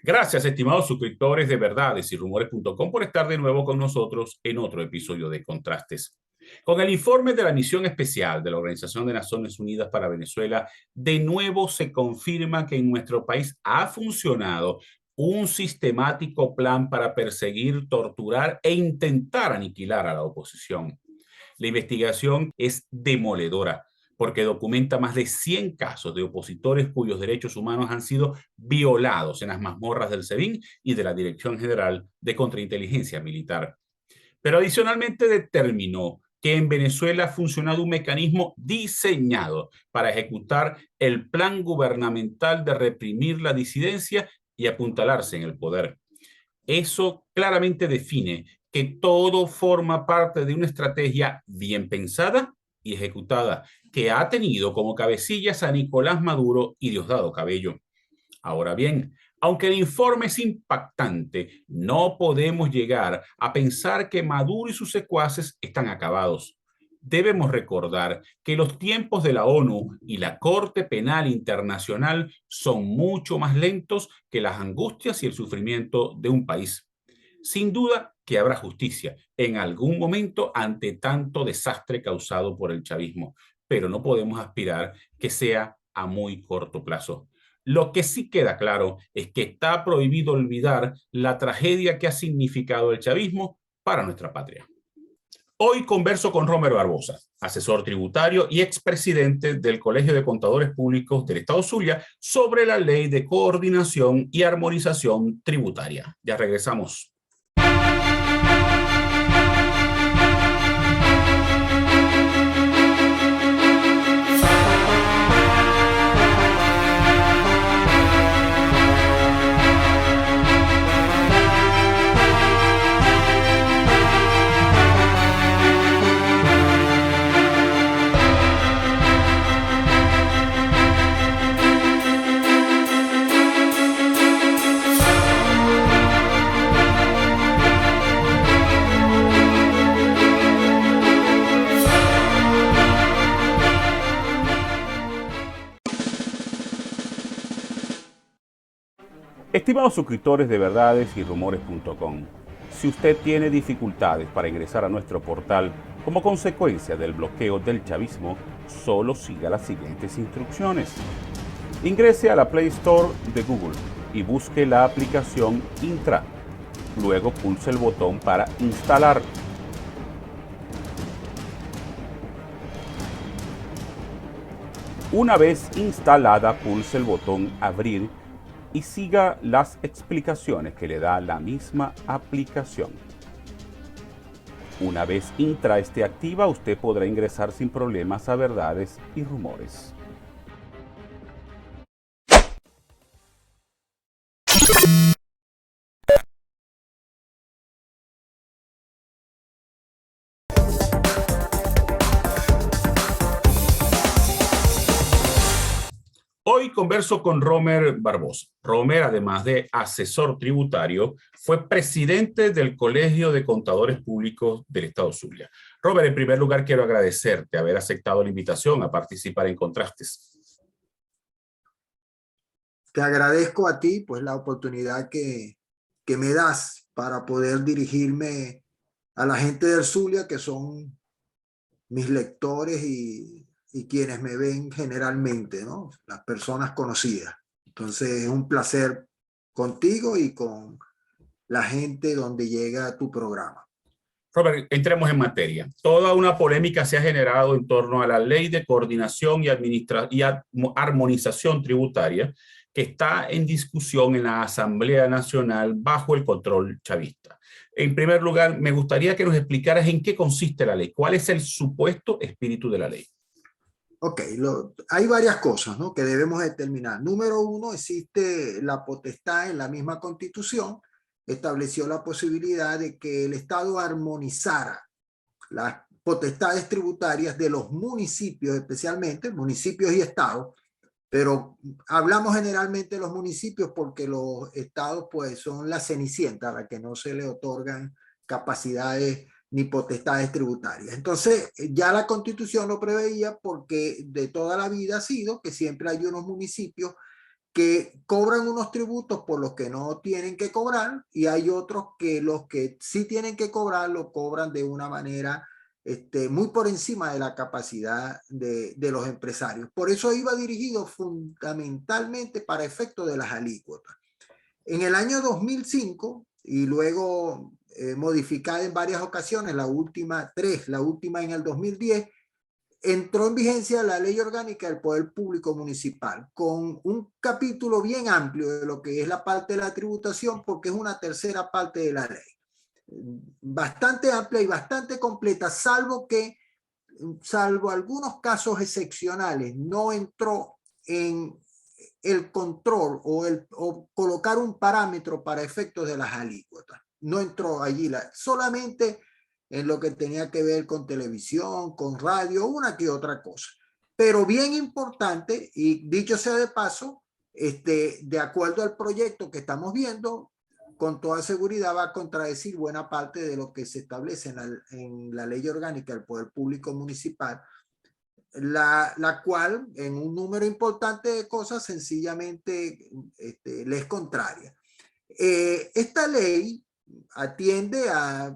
Gracias, estimados suscriptores de Verdades y Rumores.com por estar de nuevo con nosotros en otro episodio de Contrastes. Con el informe de la misión especial de la Organización de Naciones Unidas para Venezuela, de nuevo se confirma que en nuestro país ha funcionado un sistemático plan para perseguir, torturar e intentar aniquilar a la oposición. La investigación es demoledora porque documenta más de 100 casos de opositores cuyos derechos humanos han sido violados en las mazmorras del SEBIN y de la Dirección General de Contrainteligencia Militar. Pero adicionalmente determinó que en Venezuela ha funcionado un mecanismo diseñado para ejecutar el plan gubernamental de reprimir la disidencia y apuntalarse en el poder. Eso claramente define que todo forma parte de una estrategia bien pensada y ejecutada que ha tenido como cabecillas a Nicolás Maduro y Diosdado Cabello. Ahora bien, aunque el informe es impactante, no podemos llegar a pensar que Maduro y sus secuaces están acabados. Debemos recordar que los tiempos de la ONU y la Corte Penal Internacional son mucho más lentos que las angustias y el sufrimiento de un país. Sin duda que habrá justicia en algún momento ante tanto desastre causado por el chavismo, pero no podemos aspirar que sea a muy corto plazo. Lo que sí queda claro es que está prohibido olvidar la tragedia que ha significado el chavismo para nuestra patria. Hoy converso con Romer Barbosa, asesor tributario y expresidente del Colegio de Contadores Públicos del Estado Zulia, sobre la Ley de Coordinación y Armonización Tributaria. Ya regresamos. Estimados suscriptores de Verdades y Rumores.com, si usted tiene dificultades para ingresar a nuestro portal como consecuencia del bloqueo del chavismo, solo siga las siguientes instrucciones. Ingrese a la Play Store de Google y busque la aplicación Intra. Luego pulse el botón para instalar. Una vez instalada, pulse el botón Abrir y siga las explicaciones que le da la misma aplicación. Una vez Intra esté activa, usted podrá ingresar sin problemas a Verdades y Rumores. Hoy converso con Romer Barbosa. Romer, además de asesor tributario, fue presidente del Colegio de Contadores Públicos del Estado Zulia. Romer, en primer lugar quiero agradecerte haber aceptado la invitación a participar en Contrastes. Te agradezco a ti pues la oportunidad que me das para poder dirigirme a la gente del Zulia, que son mis lectores y quienes me ven generalmente, ¿no? Las personas conocidas. Entonces es un placer contigo y con la gente donde llega tu programa. Robert, entremos en materia. Toda una polémica se ha generado en torno a la Ley de Coordinación y Armonización Tributaria que está en discusión en la Asamblea Nacional bajo el control chavista. En primer lugar, me gustaría que nos explicaras en qué consiste la ley, cuál es el supuesto espíritu de la ley. Ok, hay varias cosas, ¿no?, que debemos determinar. Número uno, existe la potestad en la misma Constitución, estableció la posibilidad de que el Estado armonizara las potestades tributarias de los municipios, especialmente municipios y estados, pero hablamos generalmente de los municipios porque los estados pues son la cenicienta a la que no se le otorgan capacidades ni potestades tributarias. Entonces ya la Constitución lo preveía porque de toda la vida ha sido que siempre hay unos municipios que cobran unos tributos por los que no tienen que cobrar, y hay otros que los que sí tienen que cobrar lo cobran de una manera muy por encima de la capacidad de los empresarios. Por eso iba dirigido fundamentalmente para efectos de las alícuotas. En el año 2005, y luego modificada en varias ocasiones, la última en el 2010, entró en vigencia la Ley Orgánica del Poder Público Municipal, con un capítulo bien amplio de lo que es la parte de la tributación, porque es una tercera parte de la ley. Bastante amplia y bastante completa, salvo algunos casos excepcionales, no entró en el control o colocar un parámetro para efectos de las alícuotas. No entró allí, solamente en lo que tenía que ver con televisión, con radio, una que otra cosa. Pero bien importante, y dicho sea de paso, de acuerdo al proyecto que estamos viendo, con toda seguridad va a contradecir buena parte de lo que se establece en la Ley Orgánica del Poder Público Municipal, la cual en un número importante de cosas sencillamente le es contraria. Esta ley atiende a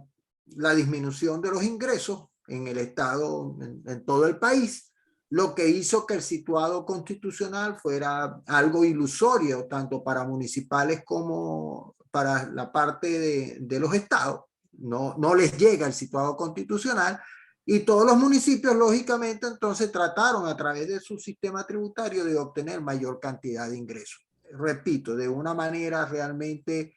la disminución de los ingresos en el Estado, en todo el país, lo que hizo que el situado constitucional fuera algo ilusorio, tanto para municipales como para la parte de los estados. No les llega el situado constitucional, y todos los municipios, lógicamente, entonces trataron a través de su sistema tributario de obtener mayor cantidad de ingresos. Repito, de una manera realmente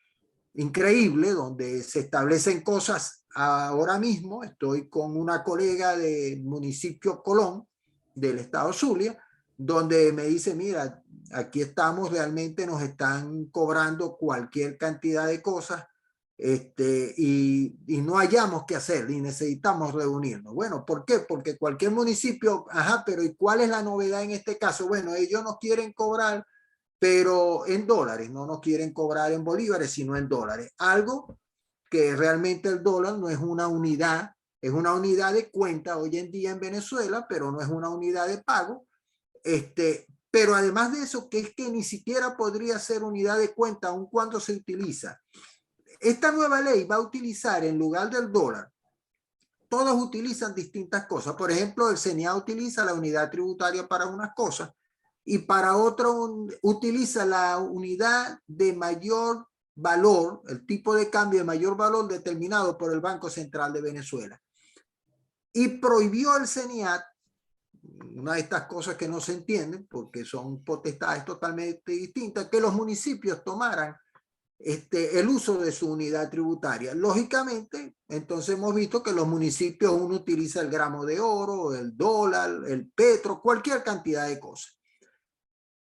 increíble, donde se establecen cosas. Ahora mismo estoy con una colega del municipio Colón, del estado Zulia, donde me dice, mira, aquí estamos, realmente nos están cobrando cualquier cantidad de cosas, y no hayamos qué hacer y necesitamos reunirnos. Bueno, ¿por qué? Porque cualquier municipio, pero ¿y cuál es la novedad en este caso? Bueno, ellos nos quieren cobrar, pero en dólares, no nos quieren cobrar en bolívares, sino en dólares. Algo que realmente el dólar no es una unidad, es una unidad de cuenta hoy en día en Venezuela, pero no es una unidad de pago. Pero además de eso, que es que ni siquiera podría ser unidad de cuenta aun cuando se utiliza. Esta nueva ley va a utilizar, en lugar del dólar, todos utilizan distintas cosas. Por ejemplo, el CENIA utiliza la unidad tributaria para unas cosas, y para otro utiliza la unidad de mayor valor, el tipo de cambio de mayor valor determinado por el Banco Central de Venezuela. Y prohibió el CENIAT, una de estas cosas que no se entienden porque son potestades totalmente distintas, que los municipios tomaran el uso de su unidad tributaria. Lógicamente, entonces hemos visto que los municipios, uno utiliza el gramo de oro, el dólar, el petro, cualquier cantidad de cosas.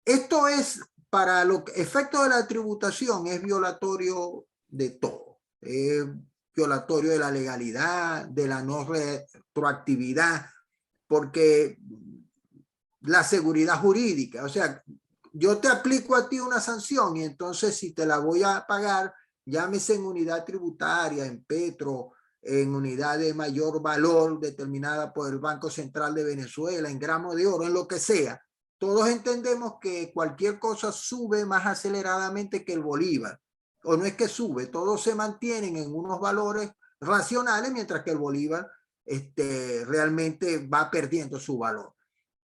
Esto es, para los efectos de la tributación, es violatorio de todo. Es violatorio de la legalidad, de la no retroactividad, porque la seguridad jurídica, o sea, yo te aplico a ti una sanción y entonces si te la voy a pagar, llámese en unidad tributaria, en petro, en unidad de mayor valor determinada por el Banco Central de Venezuela, en gramos de oro, en lo que sea. Todos entendemos que cualquier cosa sube más aceleradamente que el bolívar. O no es que sube, todos se mantienen en unos valores racionales, mientras que el bolívar realmente va perdiendo su valor.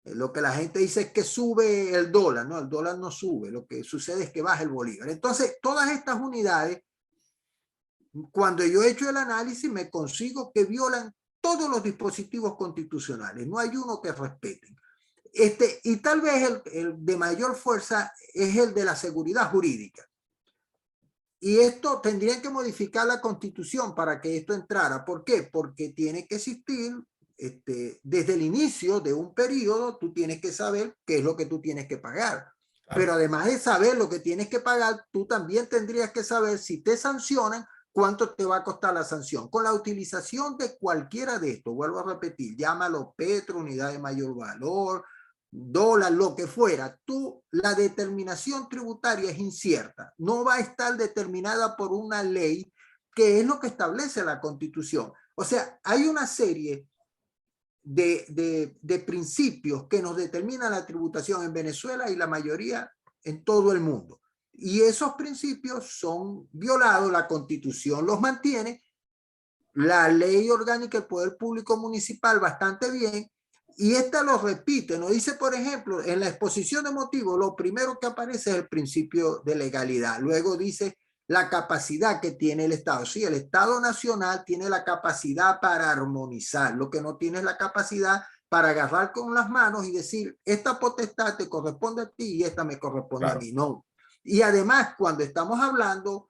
Lo que la gente dice es que sube el dólar, no, el dólar no sube, lo que sucede es que baja el bolívar. Entonces, todas estas unidades, cuando yo he hecho el análisis, me consigo que violan todos los dispositivos constitucionales, no hay uno que respeten. Y tal vez el de mayor fuerza es el de la seguridad jurídica. Y esto tendrían que modificar la Constitución para que esto entrara. ¿Por qué? Porque tiene que existir, desde el inicio de un periodo, tú tienes que saber qué es lo que tú tienes que pagar. Claro. Pero además de saber lo que tienes que pagar, tú también tendrías que saber, si te sancionan, cuánto te va a costar la sanción. Con la utilización de cualquiera de estos, vuelvo a repetir, llámalo petro, unidad de mayor valor, dólar, lo que fuera, la determinación tributaria es incierta, no va a estar determinada por una ley, que es lo que establece la Constitución. O sea, hay una serie de principios que nos determinan la tributación en Venezuela, y la mayoría en todo el mundo. Y esos principios son violados, la Constitución los mantiene, la ley orgánica del poder público municipal bastante bien, y esta lo repite, nos dice, por ejemplo, en la exposición de motivos, lo primero que aparece es el principio de legalidad, luego dice la capacidad que tiene el Estado. Sí, el Estado nacional tiene la capacidad para armonizar, lo que no tiene es la capacidad para agarrar con las manos y decir, esta potestad te corresponde a ti y esta me corresponde a mí. No. Y además, cuando estamos hablando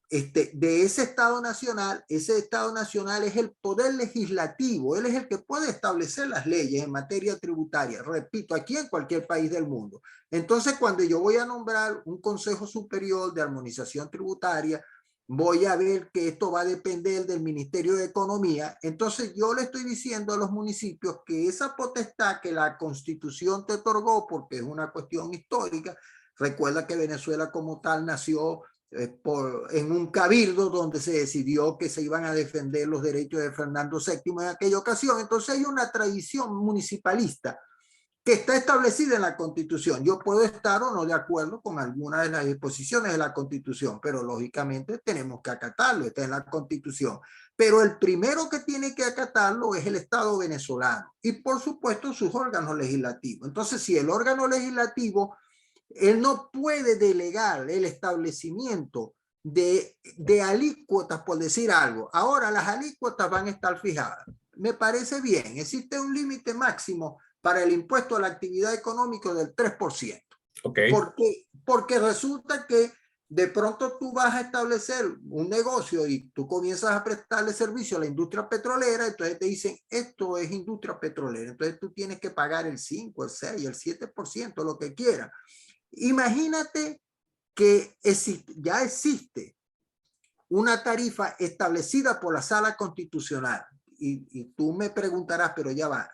de ese Estado nacional, ese Estado nacional es el poder legislativo, él es el que puede establecer las leyes en materia tributaria, repito, aquí en cualquier país del mundo. Entonces, cuando yo voy a nombrar un Consejo Superior de Armonización Tributaria, voy a ver que esto va a depender del Ministerio de Economía. Entonces, yo le estoy diciendo a los municipios que esa potestad que la Constitución te otorgó, porque es una cuestión histórica, recuerda que Venezuela como tal nació en un cabildo donde se decidió que se iban a defender los derechos de Fernando VII en aquella ocasión. Entonces hay una tradición municipalista que está establecida en la Constitución. Yo puedo estar o no de acuerdo con alguna de las disposiciones de la Constitución, pero lógicamente tenemos que acatarlo, está en la Constitución. Pero el primero que tiene que acatarlo es el Estado venezolano y por supuesto sus órganos legislativos. Entonces, si el órgano legislativo él no puede delegar el establecimiento de alícuotas, por decir algo. Ahora las alícuotas van a estar fijadas. Me parece bien. Existe un límite máximo para el impuesto a la actividad económica del 3%. Okay. Porque resulta que de pronto tú vas a establecer un negocio y tú comienzas a prestarle servicio a la industria petrolera, entonces te dicen, esto es industria petrolera, entonces tú tienes que pagar el 5, el 6, el 7%, lo que quieras. Imagínate que ya existe una tarifa establecida por la Sala Constitucional y tú me preguntarás, pero ya va,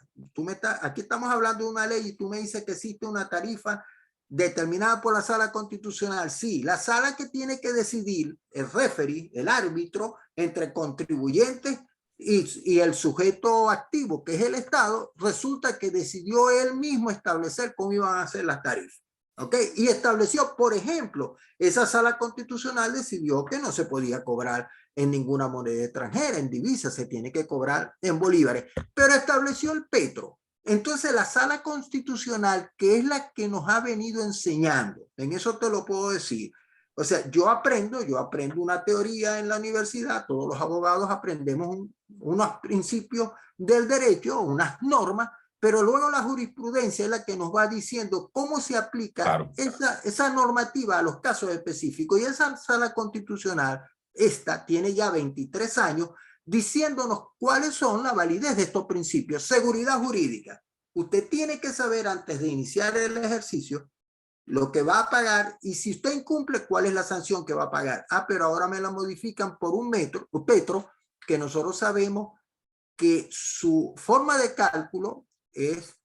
aquí estamos hablando de una ley y tú me dices que existe una tarifa determinada por la Sala Constitucional. Sí, la sala que tiene que decidir, el referee, el árbitro entre contribuyentes y el sujeto activo, que es el Estado, resulta que decidió él mismo establecer cómo iban a ser las tarifas. ¿Okay? Y estableció, por ejemplo, esa sala constitucional decidió que no se podía cobrar en ninguna moneda extranjera, en divisas, se tiene que cobrar en bolívares, pero estableció el petro. Entonces la sala constitucional, que es la que nos ha venido enseñando, en eso te lo puedo decir, o sea, yo aprendo una teoría en la universidad, todos los abogados aprendemos unos principios del derecho, unas normas, pero luego la jurisprudencia es la que nos va diciendo cómo se aplica esa normativa a los casos específicos. Y esa sala constitucional, esta tiene ya 23 años, diciéndonos cuáles son la validez de estos principios. Seguridad jurídica. Usted tiene que saber antes de iniciar el ejercicio lo que va a pagar y si usted incumple, cuál es la sanción que va a pagar. Ah, pero ahora me la modifican por un petro, que nosotros sabemos que su forma de cálculo es...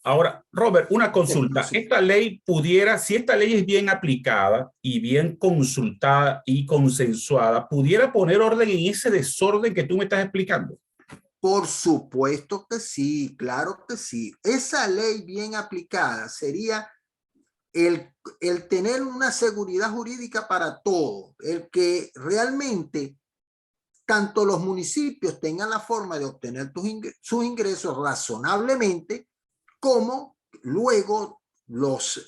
Ahora, Robert, una consulta. Esta ley pudiera, si esta ley es bien aplicada y bien consultada y consensuada, ¿pudiera poner orden en ese desorden que tú me estás explicando? Por supuesto que sí, claro que sí. Esa ley bien aplicada sería el tener una seguridad jurídica para todo, el que realmente tanto los municipios tengan la forma de obtener sus ingresos razonablemente, como luego los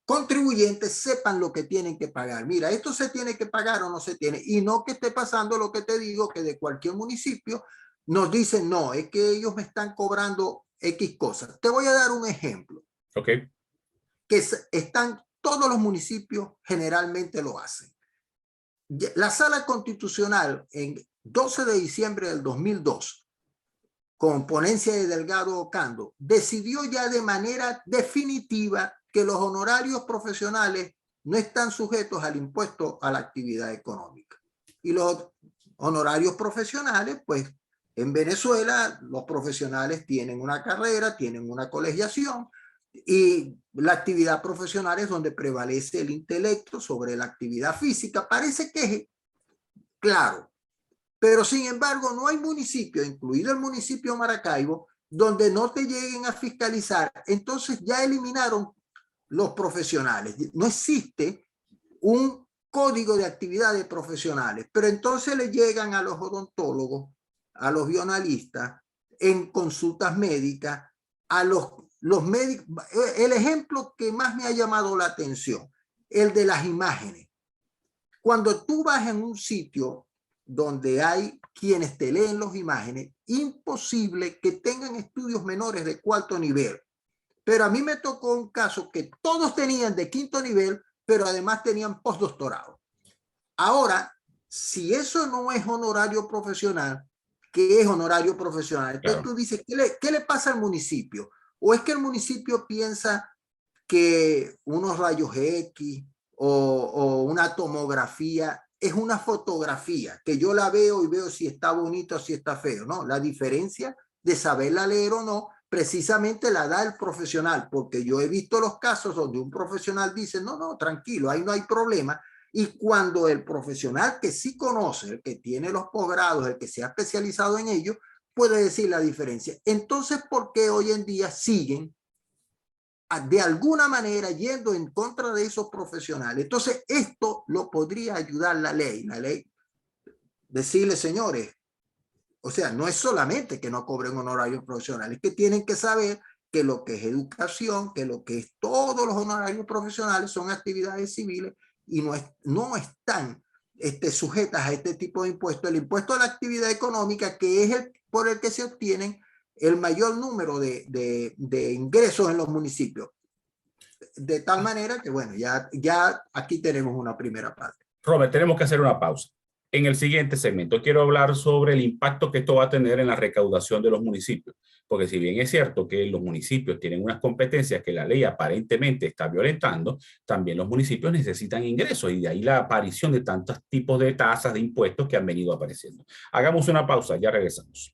contribuyentes sepan lo que tienen que pagar. Mira, esto se tiene que pagar o no se tiene, y no que esté pasando lo que te digo, que de cualquier municipio nos dicen, no, es que ellos me están cobrando X cosas. Te voy a dar un ejemplo. Ok. Que todos los municipios generalmente lo hacen. La Sala Constitucional en 12 de diciembre del 2002, con ponencia de Delgado Ocando, decidió ya de manera definitiva que los honorarios profesionales no están sujetos al impuesto a la actividad económica. Y los honorarios profesionales, pues en Venezuela los profesionales tienen una carrera, tienen una colegiación, y la actividad profesional es donde prevalece el intelecto sobre la actividad física. Parece que es claro, pero sin embargo no hay municipio, incluido el municipio Maracaibo, donde no te lleguen a fiscalizar. Entonces ya eliminaron los profesionales. No existe un código de actividades profesionales, pero entonces le llegan a los odontólogos, a los bioanalistas, en consultas médicas, a los médicos. El ejemplo que más me ha llamado la atención, el de las imágenes. Cuando tú vas en un sitio donde hay quienes te leen las imágenes, imposible que tengan estudios menores de cuarto nivel. Pero a mí me tocó un caso que todos tenían de quinto nivel, pero además tenían postdoctorado. Ahora, si eso no es honorario profesional, ¿qué es honorario profesional? Entonces Claro. tú dices, ¿qué le pasa al municipio? ¿O es que el municipio piensa que unos rayos X o una tomografía es una fotografía, que yo la veo y veo si está bonito o si está feo? No, la diferencia de saberla leer o no, precisamente la da el profesional, porque yo he visto los casos donde un profesional dice, no, no, tranquilo, ahí no hay problema. Y cuando el profesional que sí conoce, el que tiene los posgrados, el que se ha especializado en ello, puede decir la diferencia. Entonces, ¿por qué hoy en día siguen de alguna manera yendo en contra de esos profesionales? Entonces, esto lo podría ayudar la ley. La ley, decirle, señores, o sea, no es solamente que no cobren honorarios profesionales, que tienen que saber que lo que es educación, que lo que es todos los honorarios profesionales son actividades civiles y no están sujetas a este tipo de impuestos. El impuesto a la actividad económica, que es por el que se obtienen el mayor número de ingresos en los municipios. De tal manera que, bueno, ya aquí tenemos una primera parte. Robert, tenemos que hacer una pausa. En el siguiente segmento quiero hablar sobre el impacto que esto va a tener en la recaudación de los municipios, porque si bien es cierto que los municipios tienen unas competencias que la ley aparentemente está violentando, también los municipios necesitan ingresos y de ahí la aparición de tantos tipos de tasas de impuestos que han venido apareciendo. Hagamos una pausa, ya regresamos.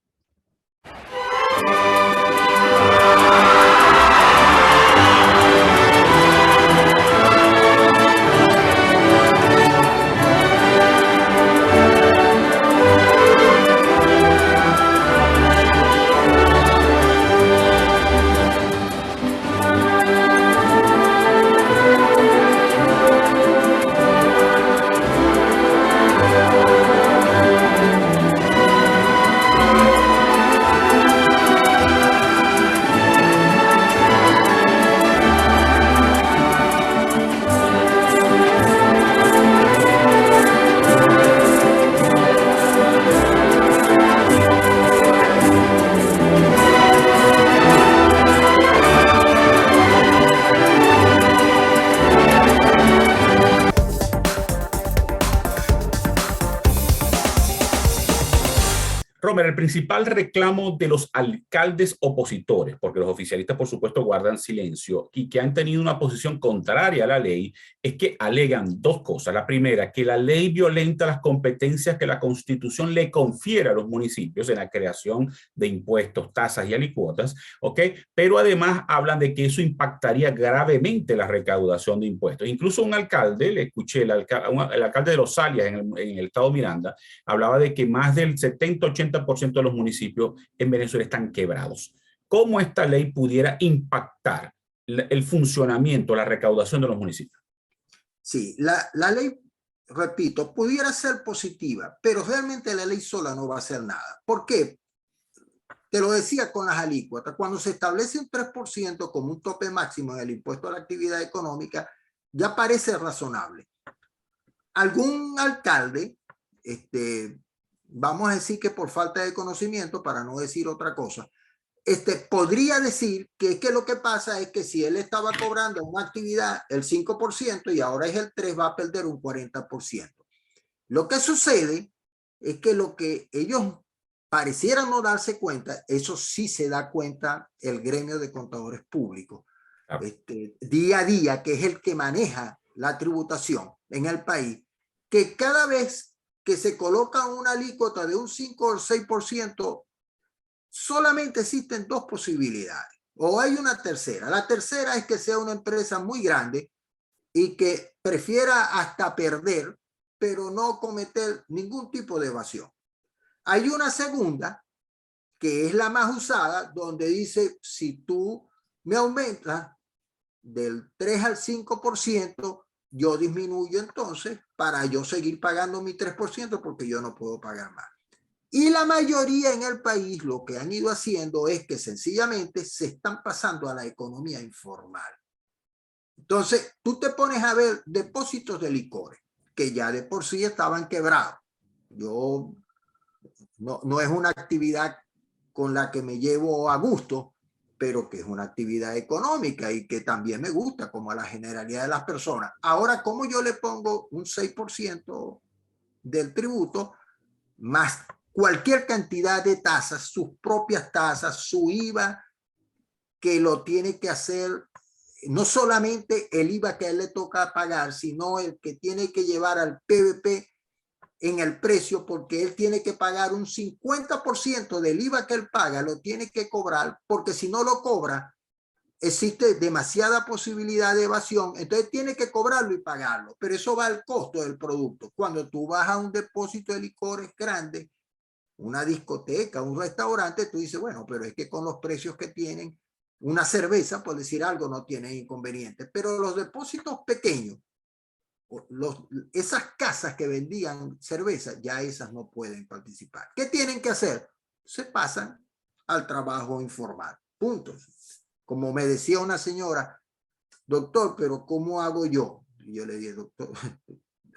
Romer, el principal reclamo de los alcaldes opositores, porque los oficialistas, por supuesto, guardan silencio y que han tenido una posición contraria a la ley, es que alegan dos cosas. La primera, que la ley violenta las competencias que la Constitución le confiere a los municipios en la creación de impuestos, tasas y alicuotas, ¿ok? Pero además hablan de que eso impactaría gravemente la recaudación de impuestos. Incluso un alcalde, le escuché, el alcalde de Los Alias en el estado Miranda, hablaba de que más del 70-80% de los municipios en Venezuela están quebrados. ¿Cómo esta ley pudiera impactar el funcionamiento, la recaudación de los municipios? Sí, la ley, repito, pudiera ser positiva, pero realmente la ley sola no va a hacer nada. ¿Por qué? Te lo decía con las alícuotas. Cuando se establece un 3% como un tope máximo en el impuesto a la actividad económica, ya parece razonable. Algún alcalde, vamos a decir que por falta de conocimiento, para no decir otra cosa, podría decir que es que lo que pasa es que si él estaba cobrando una actividad el 5% y ahora es el 3%, va a perder un 40%. Lo que sucede es que lo que ellos parecieran no darse cuenta, eso sí se da cuenta el gremio de contadores públicos, día a día, que es el que maneja la tributación en el país, que cada vez que se coloca una alícuota de un 5 o 6%, solamente existen dos posibilidades, o hay una tercera. La tercera es que sea una empresa muy grande y que prefiera hasta perder, pero no cometer ningún tipo de evasión. Hay una segunda, que es la más usada, donde dice, si tú me aumentas del 3 al 5%, yo disminuyo entonces para yo seguir pagando mi 3% porque yo no puedo pagar más. Y la mayoría en el país lo que han ido haciendo es que sencillamente se están pasando a la economía informal. Entonces, tú te pones a ver depósitos de licores que ya de por sí estaban quebrados. Yo no es una actividad con la que me llevo a gusto, pero que es una actividad económica y que también me gusta, como a la generalidad de las personas. Ahora, ¿cómo yo le pongo un 6% del tributo más cualquier cantidad de tasas, sus propias tasas, su IVA, que lo tiene que hacer, no solamente el IVA que a él le toca pagar, sino el que tiene que llevar al PVP en el precio, porque él tiene que pagar un 50% del IVA que él paga, lo tiene que cobrar, porque si no lo cobra, existe demasiada posibilidad de evasión, entonces tiene que cobrarlo y pagarlo, pero eso va al costo del producto. Cuando tú vas a un depósito de licores grande, una discoteca, un restaurante, tú dices, bueno, pero es que con los precios que tienen, una cerveza, por decir algo, no tiene inconveniente, pero los depósitos pequeños, esas casas que vendían cerveza, ya esas no pueden participar. ¿Qué tienen que hacer? Se pasan al trabajo informal. Punto. Como me decía una señora, doctor, pero ¿cómo hago yo? Y yo le dije, doctor,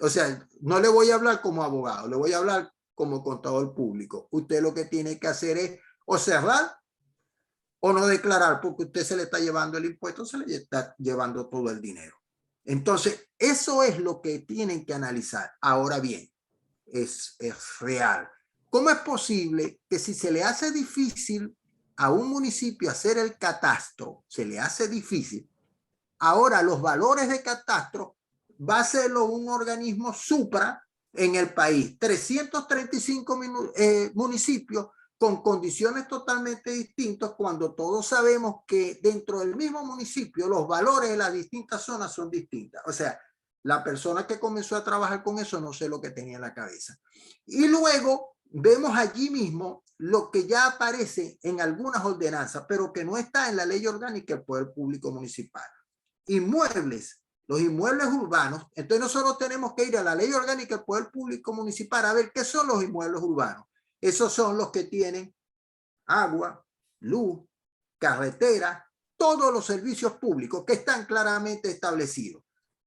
o sea, no le voy a hablar como abogado, le voy a hablar como contador público. Usted lo que tiene que hacer es o cerrar o no declarar, porque usted se le está llevando el impuesto, se le está llevando todo el dinero. Entonces, eso es lo que tienen que analizar. Ahora bien, es real. ¿Cómo es posible que si se le hace difícil a un municipio hacer el catastro, se le hace difícil, ahora los valores de catastro va a serlo un organismo supra en el país? 335 municipios con condiciones totalmente distintas, cuando todos sabemos que dentro del mismo municipio los valores de las distintas zonas son distintas. O sea, la persona que comenzó a trabajar con eso no sé lo que tenía en la cabeza. Y luego vemos allí mismo lo que ya aparece en algunas ordenanzas, pero que no está en la ley orgánica del Poder Público Municipal. Inmuebles, los inmuebles urbanos. Entonces nosotros tenemos que ir a la ley orgánica del Poder Público Municipal a ver qué son los inmuebles urbanos. Esos son los que tienen agua, luz, carretera, todos los servicios públicos que están claramente establecidos.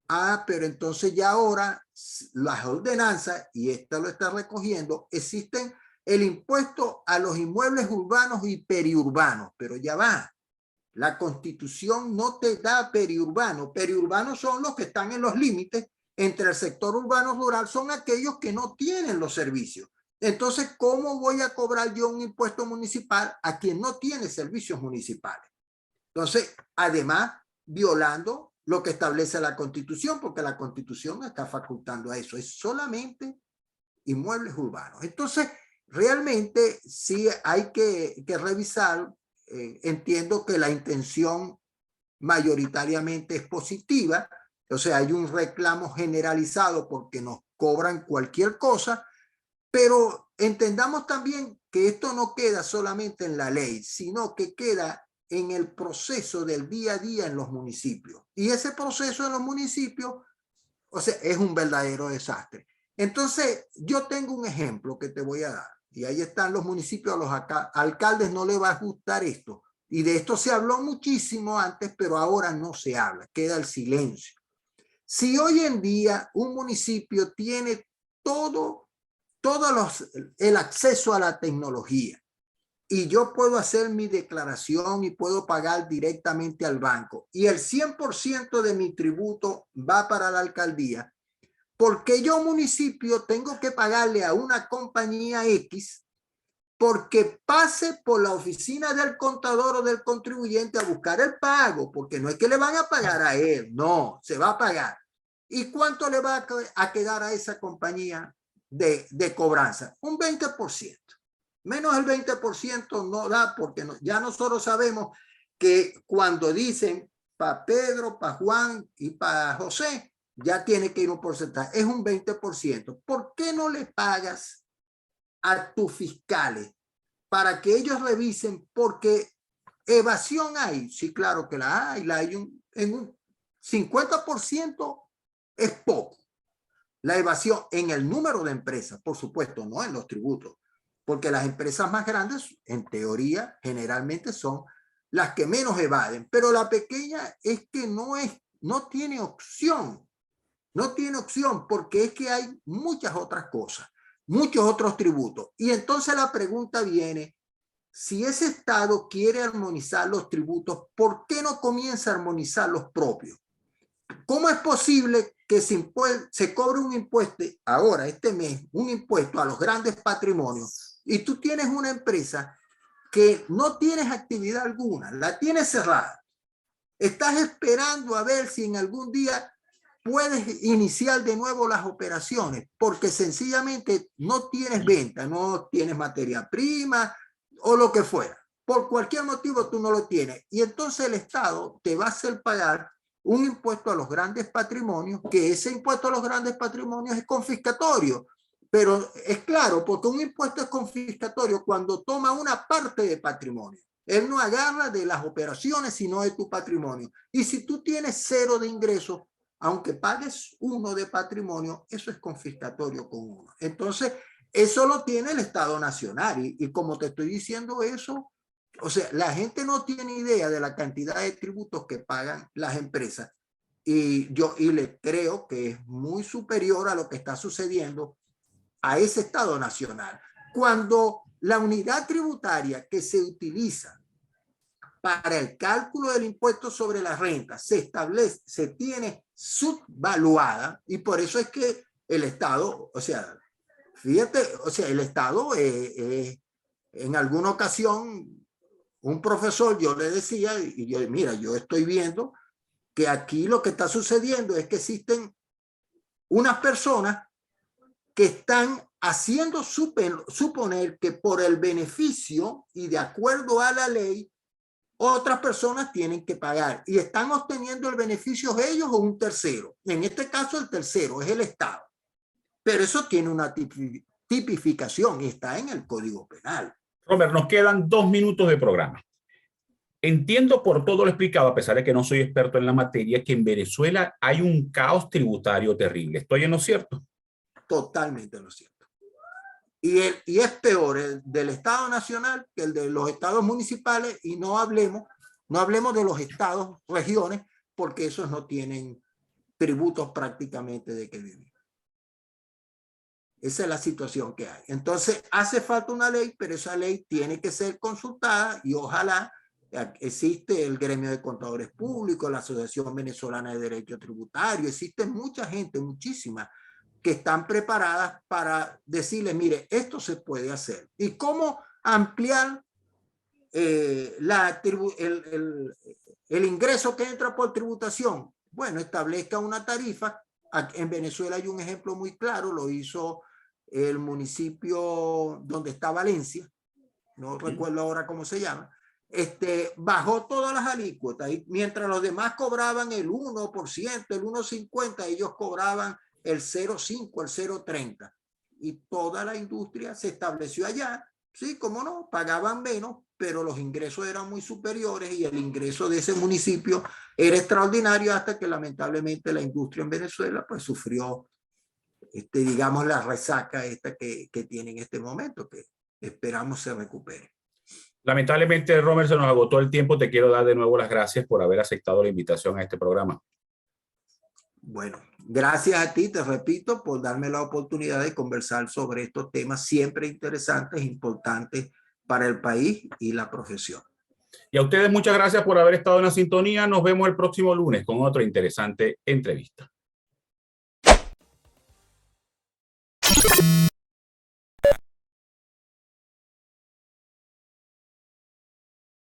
Ah, pero entonces ya ahora las ordenanzas, y esta lo está recogiendo, existen el impuesto a los inmuebles urbanos y periurbanos, pero ya va. La Constitución no te da periurbano. Periurbanos son los que están en los límites entre el sector urbano y rural, son aquellos que no tienen los servicios. Entonces, ¿cómo voy a cobrar yo un impuesto municipal a quien no tiene servicios municipales? Entonces, además, violando lo que establece la Constitución, porque la Constitución no está facultando a eso, es solamente inmuebles urbanos. Entonces, realmente sí hay que revisar. Entiendo que la intención mayoritariamente es positiva, o sea, hay un reclamo generalizado porque nos cobran cualquier cosa, pero entendamos también que esto no queda solamente en la ley, sino que queda en el proceso del día a día en los municipios. Y ese proceso en los municipios, o sea, es un verdadero desastre. Entonces, yo tengo un ejemplo que te voy a dar. Y ahí están los municipios, a los alcaldes no les va a gustar esto. Y de esto se habló muchísimo antes, pero ahora no se habla, queda el silencio. Si hoy en día un municipio tiene el acceso a la tecnología y yo puedo hacer mi declaración y puedo pagar directamente al banco y el 100% de mi tributo va para la alcaldía, ¿por qué yo municipio tengo que pagarle a una compañía X porque pase por la oficina del contador o del contribuyente a buscar el pago? Porque no es que le van a pagar a él, no, se va a pagar. ¿Y cuánto le va a quedar a esa compañía de cobranza? Un 20%. Menos el 20% no da, porque ya nosotros sabemos que cuando dicen para Pedro, para Juan y para José, ya tiene que ir un porcentaje, es un 20%. ¿Por qué no le pagas a tus fiscales para que ellos revisen? Porque evasión hay, sí, claro que la hay en un 50% es poco. La evasión en el número de empresas, por supuesto, no en los tributos, porque las empresas más grandes, en teoría, generalmente son las que menos evaden, pero la pequeña es que no tiene opción. No tiene opción porque es que hay muchas otras cosas, muchos otros tributos. Y entonces la pregunta viene, si ese Estado quiere armonizar los tributos, ¿por qué no comienza a armonizar los propios? ¿Cómo es posible que se cobre un impuesto ahora, este mes, un impuesto a los grandes patrimonios y tú tienes una empresa que no tienes actividad alguna, la tienes cerrada? Estás esperando a ver si en algún día puedes iniciar de nuevo las operaciones porque sencillamente no tienes venta, no tienes materia prima o lo que fuera. Por cualquier motivo tú no lo tienes. Y entonces el Estado te va a hacer pagar un impuesto a los grandes patrimonios, que ese impuesto a los grandes patrimonios es confiscatorio. Pero es claro, porque un impuesto es confiscatorio cuando toma una parte de patrimonio. Él no agarra de las operaciones, sino de tu patrimonio. Y si tú tienes 0 de ingresos, aunque pagues 1 de patrimonio, eso es confiscatorio con 1. Entonces, eso lo tiene el Estado Nacional. Y como te estoy diciendo eso, o sea, la gente no tiene idea de la cantidad de tributos que pagan las empresas. Y le creo que es muy superior a lo que está sucediendo a ese Estado Nacional. Cuando la unidad tributaria que se utiliza para el cálculo del impuesto sobre la renta se tiene subvaluada, y por eso es que el Estado, o sea, fíjate, o sea, el Estado en alguna ocasión, un profesor, yo le decía, y yo, mira, yo estoy viendo que aquí lo que está sucediendo es que existen unas personas que están haciendo suponer que por el beneficio y de acuerdo a la ley, otras personas tienen que pagar y están obteniendo el beneficio ellos o un tercero. En este caso, el tercero es el Estado. Pero eso tiene una tipificación y está en el Código Penal. Robert, nos quedan 2 minutos de programa. Entiendo por todo lo explicado, a pesar de que no soy experto en la materia, que en Venezuela hay un caos tributario terrible. ¿Estoy en lo cierto? Totalmente lo cierto. Y es peor el del Estado Nacional que el de los estados municipales, y no hablemos de los estados, regiones, porque esos no tienen tributos prácticamente de que vivir. Esa es la situación que hay. Entonces hace falta una ley, pero esa ley tiene que ser consultada y ojalá existe el gremio de contadores públicos, la Asociación Venezolana de Derecho Tributario, existe mucha gente, muchísima, que están preparadas para decirle, mire, esto se puede hacer. ¿Y cómo ampliar el ingreso que entra por tributación? Bueno, establezca una tarifa. En Venezuela hay un ejemplo muy claro, lo hizo el municipio donde está Valencia, no recuerdo ahora cómo se llama, bajó todas las alícuotas y mientras los demás cobraban el 1%, el 1,50, ellos cobraban el 0,5, el 0,30 y toda la industria se estableció allá. Sí, cómo no, pagaban menos, pero los ingresos eran muy superiores y el ingreso de ese municipio era extraordinario hasta que lamentablemente la industria en Venezuela pues sufrió, digamos, la resaca esta que tiene en este momento, que esperamos se recupere. Lamentablemente, Robert, se nos agotó el tiempo. Te quiero dar de nuevo las gracias por haber aceptado la invitación a este programa. Bueno, gracias a ti, te repito, por darme la oportunidad de conversar sobre estos temas siempre interesantes, importantes para el país y la profesión. Y a ustedes muchas gracias por haber estado en la sintonía. Nos vemos el próximo lunes con otra interesante entrevista.